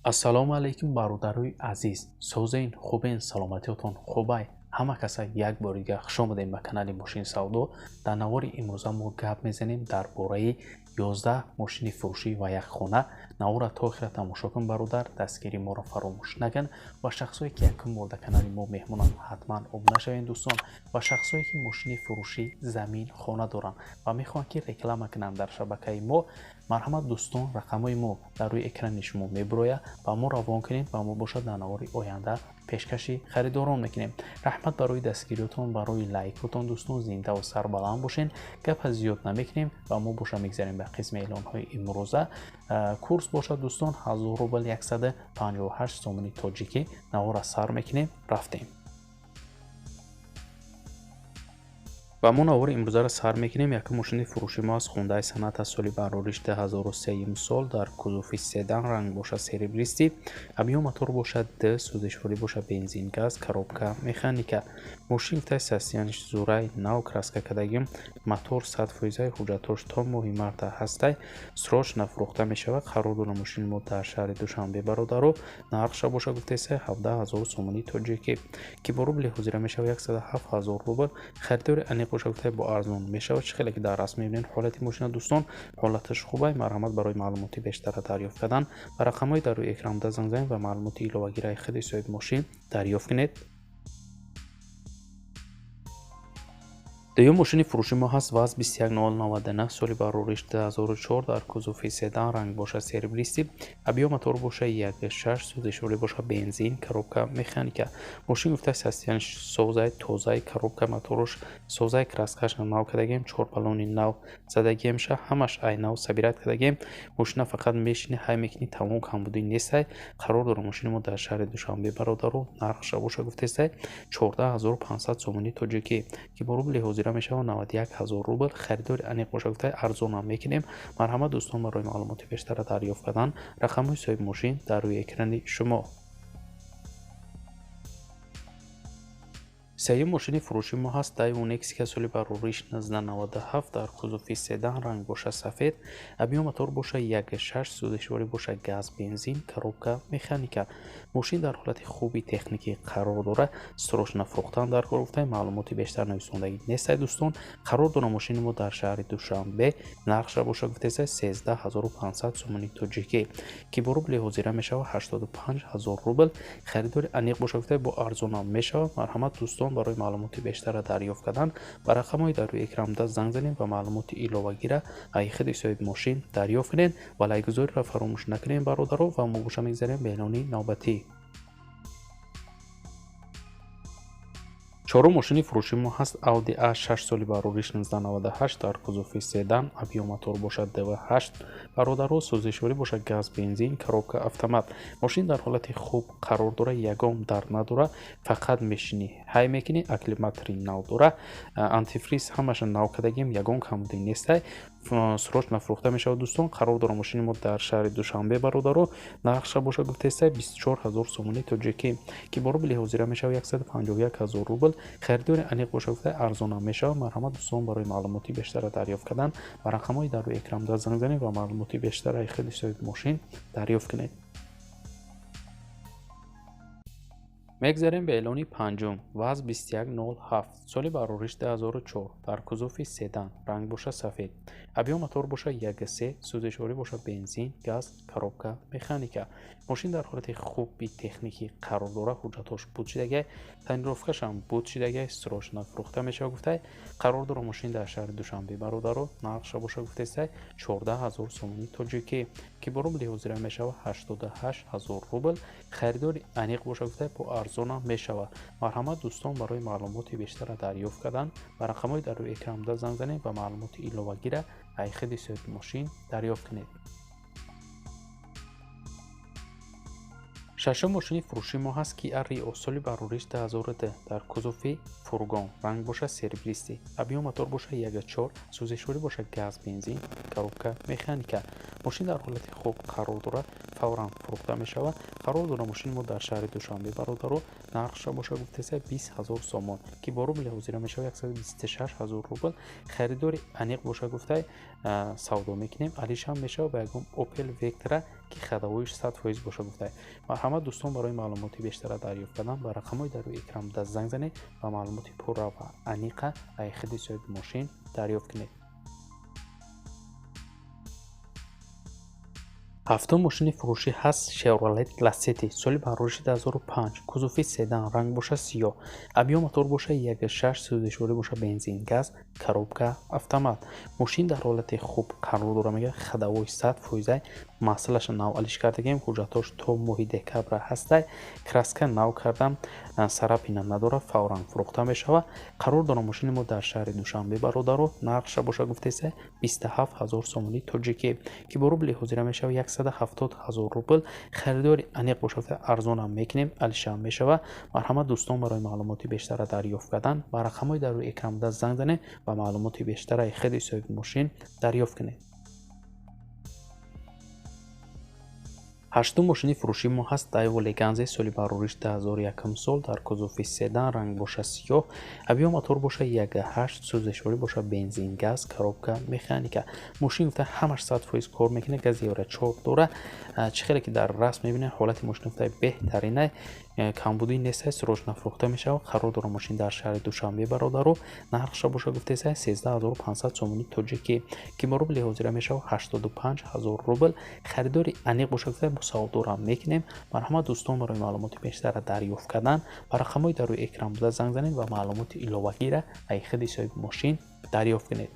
ассалому алайкум бародарои азиз. Созаин хубен, саломатиатон хубай. Ҳама каса як бори дига хуш омадем ба канали Мошини Савдо. Дар навори имрӯза мо гап мезанем дар бораи 11 мошини фурӯшӣ ва як хона. Навора то охира тамошо кун бародар, дастгири моро фаромӯш накун ва шахсое ки якум бор дар канали мо меҳмонанд ҳатман обуна шавед дӯстон ва шахсое ки мошини фурӯшӣ замин хона доранд ва мехоҳанд ки реклама кунанд дар шабакаи мо. марҳамат дӯстон, рақамҳои мо дар рӯи экрани шумо мебурояд ва мо равон кунем ва мо бошад дар навори оянда пешкаши харидорон мекунем. раҳмат барои дастгириётон, барои лайкотон дӯстон, зиндаву сарбаланд бошен. гапа зиёд намекунем ва мо боша мегзарем ба қисми эълонҳои имрӯза. курс бошад дӯстон 1000 рубл 158 сомони тоҷикӣ. навора сар мекунем, рафтем. ва мо навори имрӯзаро сар мекунем. Якум мошини фурӯши мо аз хундаи санъат аз соли барориш 2003 имсол дар кузуфи седан ранг бошад серебристи. объём мотор бошад д, сӯзишворӣ бошад бензин, газ, коробка механика. мошин гуфтаи састияниш зурай нав краска кардагим. мотор 100%, ҳуҷҷатош то моҳи марта ҳастай. срочно фурӯхта мешавад. қарор дорем мошини мо дар шаҳри Душанбе бародаро. нархша бошад гуфтаи 17000 сомони тоҷикӣ ки бо рубли ҳозира мешавад 107000 рубл. харидори аниқ бошад гуфтаи бо арзон мешавад. чӣ хеле ки дар раст мебинед ҳолати мошина дӯстон, ҳолаташ хубай. марҳамат барои маълумоти бештара дарёфт кардан ба рақамҳои дар рӯи экранда занг занед ва маълумоти иловагираи худи соҳиби мошин дарёфт кунед. дуюм мошини фурӯши мо ҳаст ВАЗ 21099 соли барориш 2004 дар кузуфи седан ранг бошад серебристи. объём мотор бошад 1.6, сӯзишворӣ бошад бензин, коробка механика. мошин гуфтаи састияниш созай тозай, коробка моторош созай, краскаш нав кардагем, 4 баллони нав задагемша ҳамаш ай нав сабират кардагем. мошина фақат мешини ҳай мекунӣ, тамом камбудӣ нестай. қарор дорем мошини мо дар шаҳри Душанбе бародаро. нархша бошад гуфтаи 14500 сомони тоҷикӣ ки бо рубли ҳозира мешавад 91000 рубл. харидори аниқ бошад гуфтаи арзонам мекунем. марҳамат дӯстон, барои маълумоти бештара дарёфт кардан рақамҳои соҳиби мошин дар рӯи экрани шумо. сеюм мошини фурӯши мо ҳаст Daewoo Nexia соли барориш 1997 дар кузуфи седан ранг бошад сафед. объём мотор бошад 1.6, сӯзишворӣ бошад газ, бензин, коробка механика. мошин дар ҳолати хуби техникӣ қарор дорад. срочно фурӯхтан дар кор гуфтаи маълумоти бештар нависондагӣ нестай дӯстон. қарор дорем мошини мо дар шаҳри Душанбе. нархша бошад гуфтаи 13500 сомони тоҷикӣ ки бо рубли ҳозира мешавад 85000 рубл. харидори аниқ бошад гуфтаи бо арзонам мешавад. марҳамат дӯстон, барои маълумоти бештара дарёфт кардан ба рақамҳои дар рӯи экранда занг занед ва маълумоти иловагира аз худи соҳиби мошин дарёфт кунед ва лайкгузориро фаромӯш накунед бародаро ва мо боша мегзарем ба эълони навбатӣ. чорум мошини фурӯши мо ҳаст Audi A6 соли барориш 1998 дар кузуфи седан. объём мотор бошад DV8 бародаро. сӯзишворӣ бошад газ, бензин, коробка автомат. мошин дар ҳолати хуб қарор дорад. ягон дард надорад. фақат мешини ҳай мекунӣ. акклиматори нав дорад. антифриз ҳамаша нав кардагим. ягон камбудӣ нестай. срочно фурӯхта мешавад дӯстон. қарор дорем мошини мо дар шаҳри Душанбе бародаро. нархша бошад гуфтаи 24000 сомони тоҷикӣ ки бо рубли ҳозира мешавад 151000 рубл. харидори аниқ бошад гуфтаи арзонам мешавад. марҳамат дӯстон, барои маълумоти бештара дарёфт кардан ба рақамҳои дар рӯи экранда занг занед ва маълумоти бештара аз худи соҳиби мошин дарёфт кунед. мегзарем ба эълони панҷум. ВАЗ 2107 соли барориш 2004 дар кузуфи седан ранг бошад сафед. объём мотор бошад 1.3, сӯзишворӣ бошад бензин, газ, коробка механика. мошин дар ҳолати хуби техникӣ қарор дорад. ҳуҷҷатош буд шидагай, тонировкашам буд шидагай. срочно фурӯхта мешавад гуфтай. қарор дорем мошин дар шаҳри Душанбе бародаро. нархша бошад гуфтаи 14000 сомони тоҷикӣ ки бо рубли ҳозира мешавад 88000 рубл. харидори аниқ бошад гуфтай бо арзонам мешавад. марҳамат дӯстон, барои маълумоти бештара дарёфт кардан ба рақамҳои дар рӯи экранда занг занед ва маълумоти иловагира аз худи соҳиби мошин дарёфт кунед. шашум мошини фурӯши мо ҳаст Kia Rio соли барориш 2010 дар кузуфи фургон ранг бошад серебристи. объём мотор бошад 1.4, сӯзишворӣ бошад газ, бензин, коробка механика. мошин дар ҳолати хуб қарор дорад. фавран фурӯхта мешавад. қарор дорам мошини мо дар шаҳри Душанбе бародаро нархша боша гуфтеса 20,000 сомон ки бо рубли ҳозира мешавад 126,000 рубл. харидори аниқ боша гуфтай савдо мекунем. алишам мешавад ба ягон Opel Vectra ки хадавоиш 100% боша гуфтай. марҳамат дӯстон, барои маълумоти бештара дарёфт кардан ба рақамҳои дар рӯи экран даст занг занед ва маълумоти пурра ва аниқа аз худи соҳиби мошин дарёфт кунед. ҳафтум мошини фурӯшӣ ҳаст Chevrolet Lacetti соли барориши 2005. кузуфи седан, ранг боша сиёҳ, объём мотор боша 1.6, сӯзишворӣ боша бензин, газ, коробка автомат. мошин дар ҳолати хуб қарор дорад. мега хадавои 100%, масъалаша нав алиш кардагем, ҳуҷҷатош то моҳи декабр ҳастай, краска нав кардам, сарапина надорад, фавран фурӯхта мешавад. қарор дорам мошини мо дар шаҳри Душанбе бародаро нархша боша гуфтеса 27,000 сомони тоҷикӣ ки бо рубли ҳозира мешавад 170,000 рубл. харидори аниқ боша гуфта арзонам мекунем, алишам мешавад. марҳамат дӯстон, барои маълумоти бештара дарёфт кардан ба рақамҳои дар рӯи экран даст занг занед ва маълумоти бештара аз худи соҳиби мошин дарёфт кунед. ҳаштум мошини фурӯши мо ҳаст Daewoo Leganze соли барориш 2001 сол дар кузуфи седан, ранг боша сиёҳ, объём мотор боша 1.8, сӯзишворӣ боша бензин, газ, коробка механика. мошин гуфта ҳамаш 100% кор мекунад, гази евро 4 дора. чӣ хеле ки дар расм мебинед, ҳолати мошин гуфта беҳтарина, камбудӣ нест, срочно фурӯхта мешавад. қарор дорам мошин дар шаҳри Душанбе бародаро нархша боша гуфтеса 13500 сомони тоҷикӣ ки бо рубли ҳозира мешавад 85,000 рубл. харидори аниқ боша гуфта бо савдорам мекунем. марҳамат дӯстон, барои маълумоти бештара дарёфт кардан ба рақамҳои дар рӯи экран буда занг занед ва маълумоти иловагиро аз худи соҳиби мошин дарёфт кунед.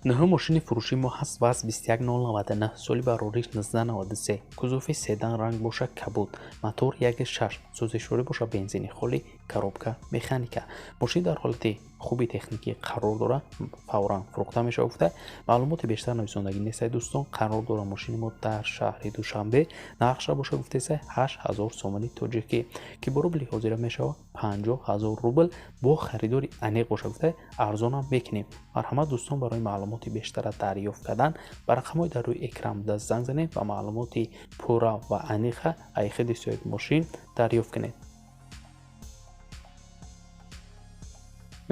нӯҳум мошини фурӯши мо ҳаст ВАЗ 21099 соли барориш 1993. кузуфи седан, ранг боша кабуд, мотор 1.6, сӯзишворӣ боша бензини холӣ, коробка механика. мошин дар ҳолати хуби техникӣ қарор дорад, фавран фурӯхта мешавад. гуфта маълумоти бештар нависондагӣ нест дӯстон. қарор дорад мошини мо дар шаҳри Душанбе нархша боша гуфтеса 8000 сомони тоҷикӣ ки бо рубли ҳозира мешавад 50,000 рубл. бо харидори аниқ боша гуфта арзонам мекунем. марҳамат дӯстон, барои маълумоти бештара дарёфт кардан ба рақамҳои дар рӯи экран даст занг занед ва маълумоти пурра ва аниқа аз худи соҳиби мошин дарёфт кунед.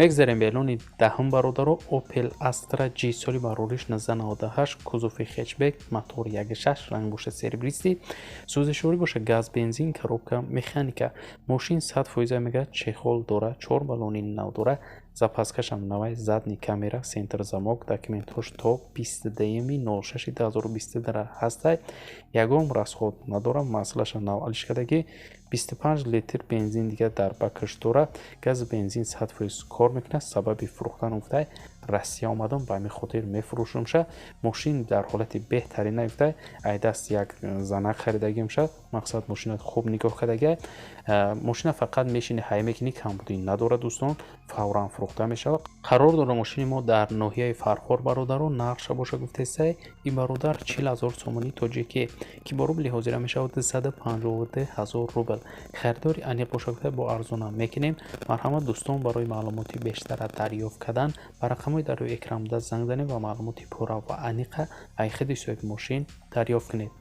мегзарем ба эълони даҳум бародаро Opel Astra G соли барориш 1998, кузуфи хетчбек, мотор 1.6, ранг боша серебристӣ, сӯзишворӣ боша газ, бензин, коробка механика. мошин 100% мега чехол дора, 4 баллони нав дора, запаскашам навай, задни камера, сентр замок, документҳош то 20/06/2022 ҳастай, ягон расход надорам, масъалаша нав алиш кардагӣ, 25 литр бензин дига дар бакаш дора, газ бензин 100% кор мекунад. сабаби фурӯхтан гуфтай Россия омадам, ба ҳамин хотир мефурӯшамша. мошин дар ҳолати беҳтарина гуфтай ай даст як занак харидагимша, мақсад мошина хуб нигоҳ кардагӣ. мошина фақат мешини ҳай мекунӣ, камбудӣ надорад дӯстон, фавран фурӯхта мешавад. қарор дорад мошини мо дар ноҳияи Фархор бародаро нархша боша гуфтеса ин бародар 40,000 сомони тоҷикӣ ки бо рубли ҳозира мешавад 250,000 рубл. харидори аниқ боша гуфта бо арзонам мекунем. марҳамат дӯстон, барои маълумоти бештара дарёфт кардан ба рақамҳои дар рӯи экран буда занг занед ва маълумоти пурра ва аниқа аз худи соҳиби мошин дарёфт кунед.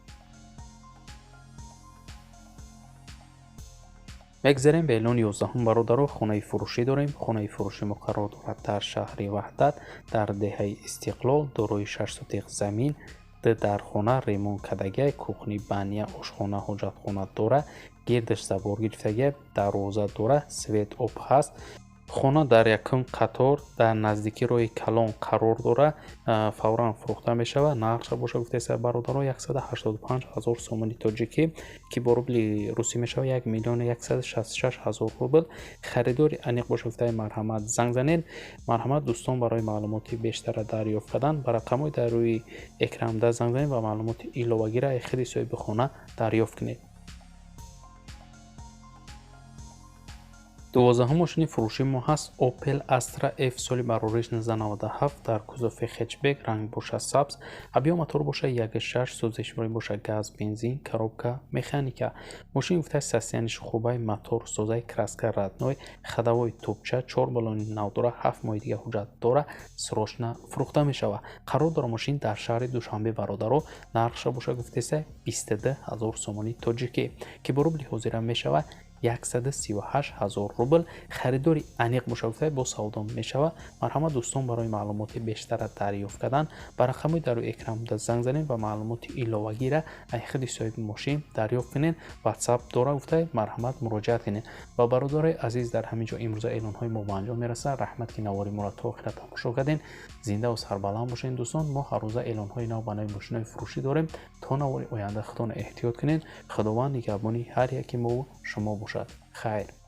мегзарем ба эълони 11 бародаро хонаи фурӯшӣ дорем. хонаи фурӯши мо қарор дорад дар шаҳри Ваҳдат дар деҳаи Истиқлол, дорои 6 сотиқ замин, дар хона ремонт кардагӣ, кухни, баня, ошхона, ҳоҷатхона дора, гирдаш забор гирифтагӣ, дарвоза дора, свет об ҳаст. хона дар якум қатор дар наздики роҳи Калон қарор дора, фавран фурӯхта мешавад. нархша боша гуфтеса бародаро 185,000 сомони тоҷикӣ ки бо рубли русӣ мешавад 1,166,000 рубл. харидори аниқ боша гуфта марҳамат занг занед. марҳамат дӯстон, барои маълумоти бештара дарёфт кардан ба рақамҳои дар рӯи экран да занг занед ва маълумоти иловагиро аз худи соҳиби хона дарёфт кунед. 12 мошини фурӯши мо ҳаст. Opel Astra F соли барориш 1997 дар кузофи хетчбек, ранг боша сабз, ҳабиё мотор боша 1.6, сӯзишворӣ боша газ, бензин, коробка механика. мошини гуфтаи состояниши хубай, мотор, созаи краска радной, хадавои тӯбча, 4 баллони нав дора, 7 моҳи дига ҳуҷҷат дора, срочна фурӯхта мешавад. қарор дорад мошин дар шаҳри Душанбе бародаро нархша боша гуфтеса 22 000 сомони тоҷикӣ, ки бо рубли ҳозира мешавад 138 000 рубл. харидори аниқ боша гуфта бо савдо мешавад. марҳамат дӯстон, барои маълумоти бештара дарёфт кардан ба рақамҳои дар рӯи экран занг занед ва маълумоти иловагира аз худи соҳиби мошин дарёфт кунед. WhatsApp дора гуфта марҳамат муроҷиат кунед. ва бародари азиз, дар ҳамин ҷо имрӯза эълонҳои мо ба анҷом мерасад. раҳмат ки навори моро то охира тамошо кардем. зинда ва сарбаланд бошед дӯстон. мо ҳар рӯза эълонҳои нав ба нави мошинои фурӯшӣ дорем. то навори оянда худтон эҳтиёт кунед. худованд нигаҳбони ҳар яки мо шумо бошад. хайр.